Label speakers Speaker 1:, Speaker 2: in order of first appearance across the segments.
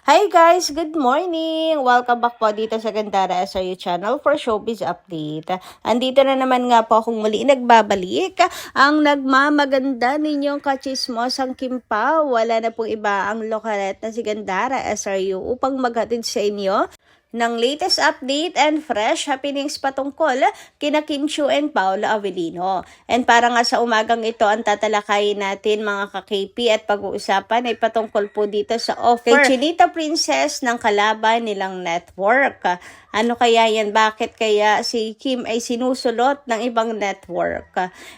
Speaker 1: Hi guys! Good morning! Welcome back po dito sa Gandara SRU channel for Showbiz Update. Andito na naman nga po akong muli nagbabalik. Ang nagmamaganda ninyong kachismosang Kimpa. Wala na pong iba ang lokalet na si Gandara SRU upang maghatid sa inyo ng latest update and fresh happenings patungkol kina Kim Chiu and Paolo Avellino. And para nga sa umagang ito ang tatalakayin natin mga ka-KP at pag-uusapan ay patungkol po dito sa offer kay Chinita Princess ng kalaban nilang network. Ano kaya yan? Bakit kaya si Kim ay sinusulot ng ibang network?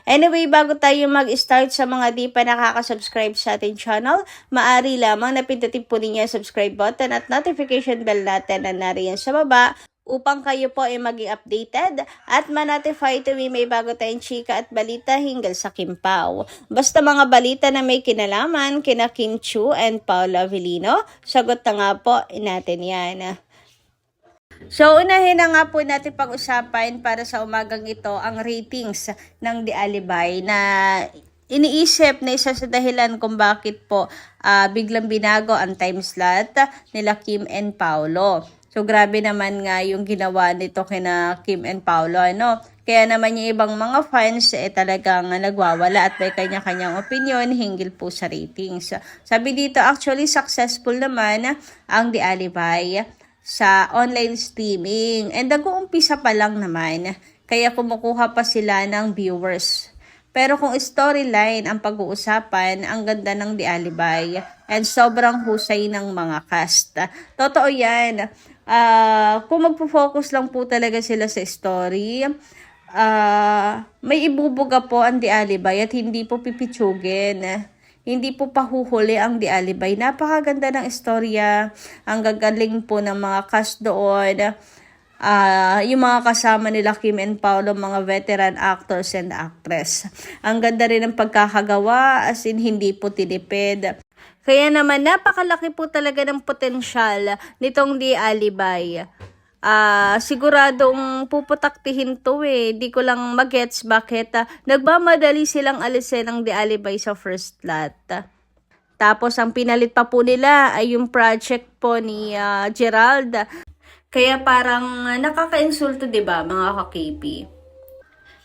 Speaker 1: Anyway, bago tayo mag-start sa mga di pa nakaka-subscribe sa ating channel, maaari lamang na pindutin po ninyo ang subscribe button at notification bell natin na nariyan sa baba upang kayo po ay maging updated at ma-notify tuwing may bago tayong chika at balita hinggil sa Kim Pao. Basta mga balita na may kinalaman kina Kim Chiu and Paolo Avellino, sagot na nga po natin yan. So, unahin na nga po natin pag-usapan para sa umagang ito ang ratings ng The Alibay na iniisip na isa sa dahilan kung bakit po biglang binago ang time slot nila Kim and Paolo. So, grabe naman nga yung ginawa nito kina Kim and Paolo, ano? Kaya naman yung ibang mga fans talagang nagwawala at may kanya-kanyang opinion hinggil po sa ratings. Sabi dito, actually successful naman ang The Alibay sa online streaming. And nag-uumpisa pa lang naman, kaya kumukuha pa sila ng viewers. Pero kung storyline ang pag-uusapan, ang ganda ng The Alibay and sobrang husay ng mga cast. Totoo yan. Kung magpo-focus lang po talaga sila sa story, may ibubuga po ang The Alibay at hindi po pipitsugin. Hindi po pahuhuli ang The Alibay. Napakaganda ng istorya. Ang gagaling po ng mga cast doon. Yung mga kasama nila Kim and Paolo, mga veteran actors and actress. Ang ganda rin ng pagkakagawa, as in hindi po tinipid. Kaya naman napakalaki po talaga ng potensyal nitong The Alibay. Siguradong puputaktihin to Di ko lang magets bakit nagmamadali silang alisin ang The Alibay sa first lot. Tapos ang pinalit pa po nila ay yung project po ni Gerald. Kaya parang nakaka-insulto, 'di ba, mga ka-KP?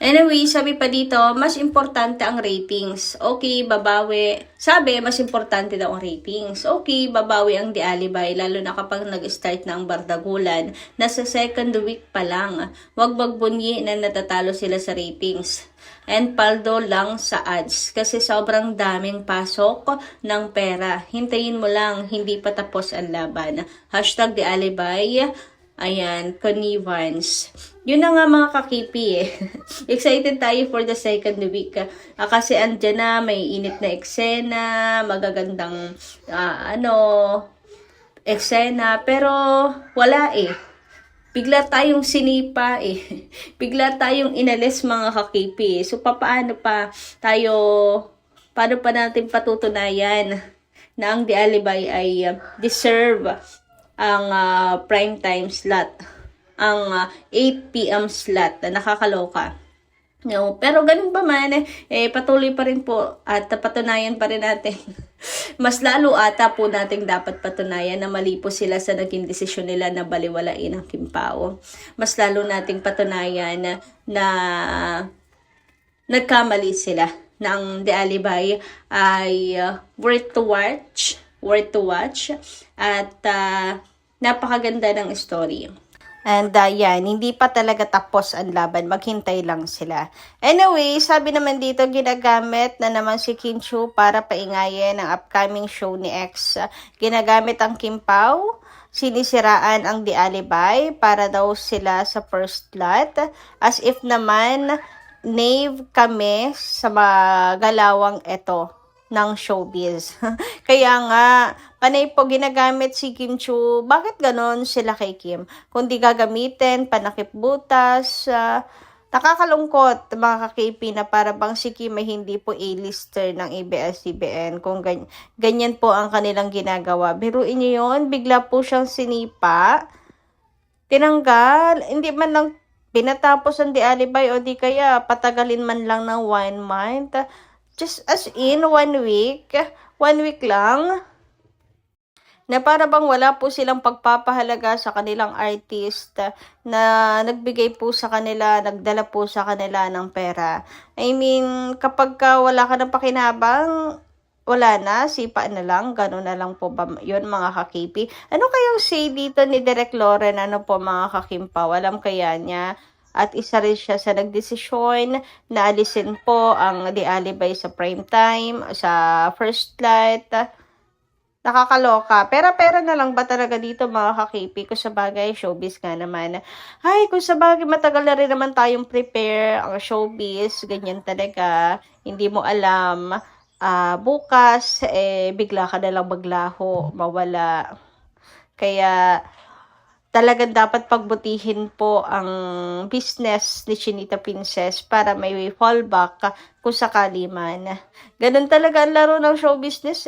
Speaker 1: Anyway, sabi pa dito, mas importante ang ratings. Okay, babawi. Sabi, mas importante daw ang ratings. Okay, babawi ang The Alibay, lalo na kapag nag-start na ang bardagulan. Nasa second week pa lang. Huwag magbunyi na natatalo sila sa ratings. And paldo lang sa ads kasi sobrang daming pasok ng pera. Hintayin mo lang, hindi pa tapos ang laban. Hashtag The Alibay. Ayan, connivance. Yun na nga mga kakipi Excited tayo for the second week. Kasi andyan na, may init na eksena, magagandang eksena. Pero wala Bigla tayong sinipa Bigla tayong inalis mga kakipi. So paano pa natin patutunayan na ang The Alibay ay deserve ang prime time slot, ang 8 p.m. slot na nakakaloka. No, pero ganun pa man, patuloy pa rin po at patunayan pa rin natin. Mas lalo ata po nating dapat patunayan na mali po sila sa naging desisyon nila na baliwalain ang Kim Pao. Mas lalo nating patunayan na nagkamali sila na ang The Alibay ay worth to watch at napakaganda ng story. And yan, hindi pa talaga tapos ang laban, maghintay lang sila. Anyway, sabi naman dito, ginagamit na naman si Kim Chiu para paingayin ang upcoming show ni X. Ginagamit ang Kim Pao, sinisiraan ang The Alibay para daw sila sa first lot. As if naman, knave kami sa magalawang eto ng showbiz. Kaya nga, panay po ginagamit si Kim Chiu. Bakit ganon sila kay Kim? Kung di gagamitin, panakip butas, nakakalungkot mga ka-KP na para bang si Kim ay hindi po A-lister ng ABS-CBN kung ganyan po ang kanilang ginagawa. Biruin niyo yun, bigla po siyang sinipa, tinanggal, hindi man lang pinatapos ang The Alibay o di kaya patagalin man lang ng 1 month. Just as in 1 week lang. na para bang wala po silang pagpapahalaga sa kanilang artist na nagbigay po sa kanila, nagdala po sa kanila ng pera. I mean, kapag wala ka ng pakinabang, wala na, sipa na lang, gano'n na lang po ba yun mga kakipi? Ano kayang say dito ni Direk Loren, ano po mga kakimpaw? Alam kaya niya? At isa rin siya sa nagdesisyon na alisin po ang The Alibay sa prime time, sa first light. Nakakaloka. Pera-pera na lang ba talaga dito mga kakipi? Kung sabagay, showbiz nga naman. Ay, kung sabagay, matagal na rin naman tayong prepare. Ang showbiz, ganyan talaga. Hindi mo alam. Bukas, bigla ka na lang maglaho, mawala. Kaya, talagang dapat pagbutihin po ang business ni Chinita Princess para may fallback kung sakali man. Ganun talaga ang laro ng show business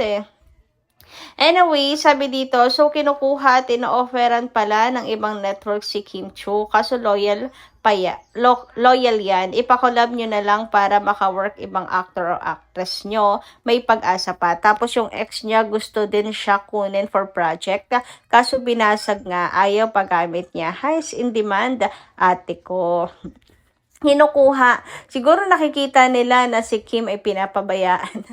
Speaker 1: Anyway, sabi dito, so kinukuha at ino-offeran pala ng ibang network si Kim Chiu, kaso loyal yan. Ipakolab nyo na lang para makawork ibang actor o actress nyo. May pag-asa pa. Tapos yung ex niya gusto din siya kunin for project. Kaso binasag nga, ayaw paggamit niya. Highs in demand, ate ko. Kinukuha. Siguro nakikita nila na si Kim ay pinapabayaan.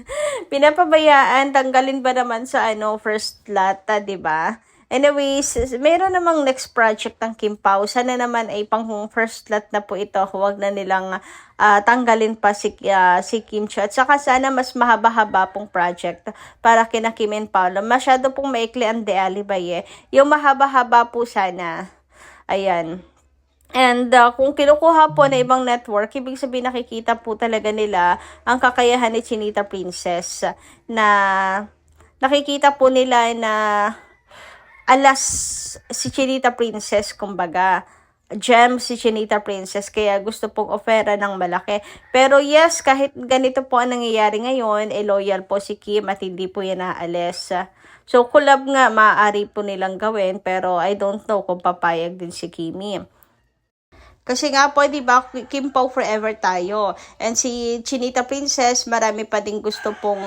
Speaker 1: Pinapabayaan, tanggalin ba naman sa first lata, 'di ba? Anyways, meron namang next project ng Kim Pao. Sana naman ay pang first lot na po ito. Huwag na nilang tanggalin pa si Kim Chiu. At saka sana mas mahaba-haba pong project para kina Kim and Paolo. Masyado pong maikli ang The Alibay Yung mahaba-haba po sana. Ayan. And kung kinukuha po na ibang network, ibig sabihin nakikita po talaga nila ang kakayahan ni Chinita Princess na nakikita po nila na alas si Chinita Princess, kumbaga gem si Chinita Princess, kaya gusto pong ofera ng malaki. Pero yes, kahit ganito po ang nangyayari ngayon, loyal po si Kim at hindi po yan naalis. So collab nga maaari po nilang gawin, pero I don't know kung papayag din si Kimi. Kasi nga po, di ba, Kim Pao forever tayo. And si Chinita Princess, marami pa din gusto pong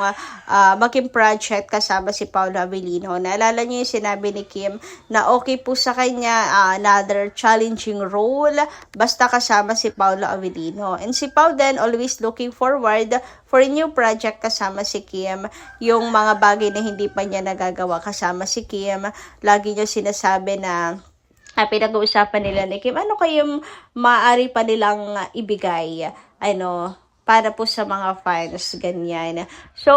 Speaker 1: maging project kasama si Paolo Avellino. Naalala niyo yung sinabi ni Kim na okay po sa kanya another challenging role basta kasama si Paolo Avellino. And si Pao din always looking forward for a new project kasama si Kim. Yung mga bagay na hindi pa niya nagagawa kasama si Kim, lagi niya sinasabi na pinag-uusapan nila ni Kim, ano kayong maaari pa nilang ibigay, para po sa mga fans, ganyan. So,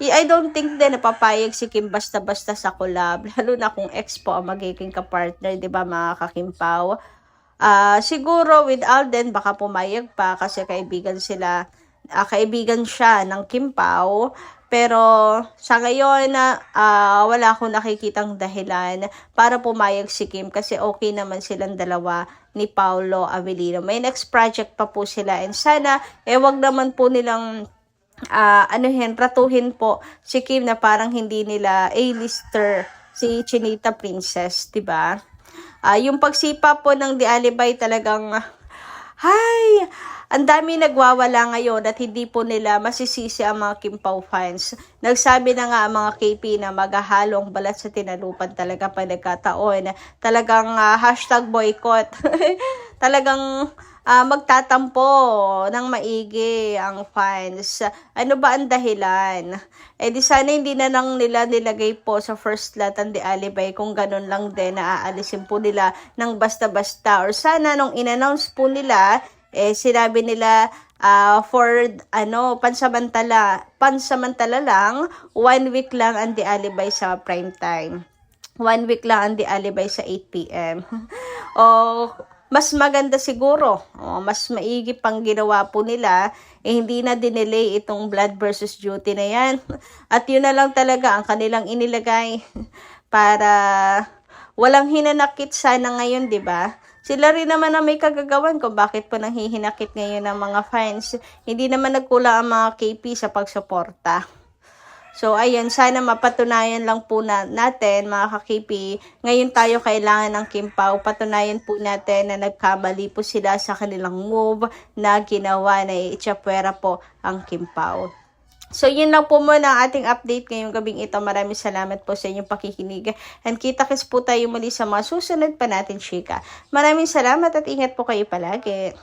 Speaker 1: I don't think din napapayag si Kim basta-basta sa collab, lalo na kung ex po ang magiging kapartner, di ba mga kakimpaw? Siguro with Alden, baka pumayag pa kasi kaibigan siya ng Kim Pao. Pero sa ngayon, wala akong nakikitang dahilan para pumayag si Kim kasi okay naman silang dalawa ni Paolo Avellino. May next project pa po sila and sana, wag naman po nilang ratuhin po si Kim na parang hindi nila A-lister si Chinita Princess, 'di ba? Yung pagsipa po ng The Alibay talagang ang dami nagwawala ngayon at hindi po nila masisisi ang mga Kim Pao fans. Nagsabi na nga ang mga KP na maghahalo ang balat sa tinalupan talaga pag nagkataon. Talagang #boycott. Talagang magtatampo ng maigi ang fans. Ano ba ang dahilan? Di sana hindi na lang nila nilagay po sa first lot ang The Alibay kung ganun lang din na aalisin po nila ng basta-basta. Or sana nung in-announce po nila, sinabi nila for pansamantala lang, 1 week lang ang The Alibay sa prime time. 1 week lang ang The Alibay sa 8 p.m. Mas maganda siguro, mas maigi pang ginawa po nila, hindi na dinelay itong Blood versus Duty na yan. At yun na lang talaga ang kanilang inilagay para walang hinanakit sana ngayon, di ba? Sila rin naman ang may kagagawan kung bakit po nanghihinakit ngayon ng mga fans. Hindi naman nagkulang ang mga KP sa pagsuporta. So, ayan, sana mapatunayan lang po natin, mga ka-KP. Ngayon tayo kailangan ng Kim Pao. Patunayan po natin na nagkamali po sila sa kanilang move na ginawa na itsyapwera po ang Kim Pao. So, yun lang po muna ang ating update ngayong gabing ito. Maraming salamat po sa inyong pakikinig. And kita-kits po tayo muli sa mga susunod pa natin, chika. Maraming salamat at ingat po kayo palagi.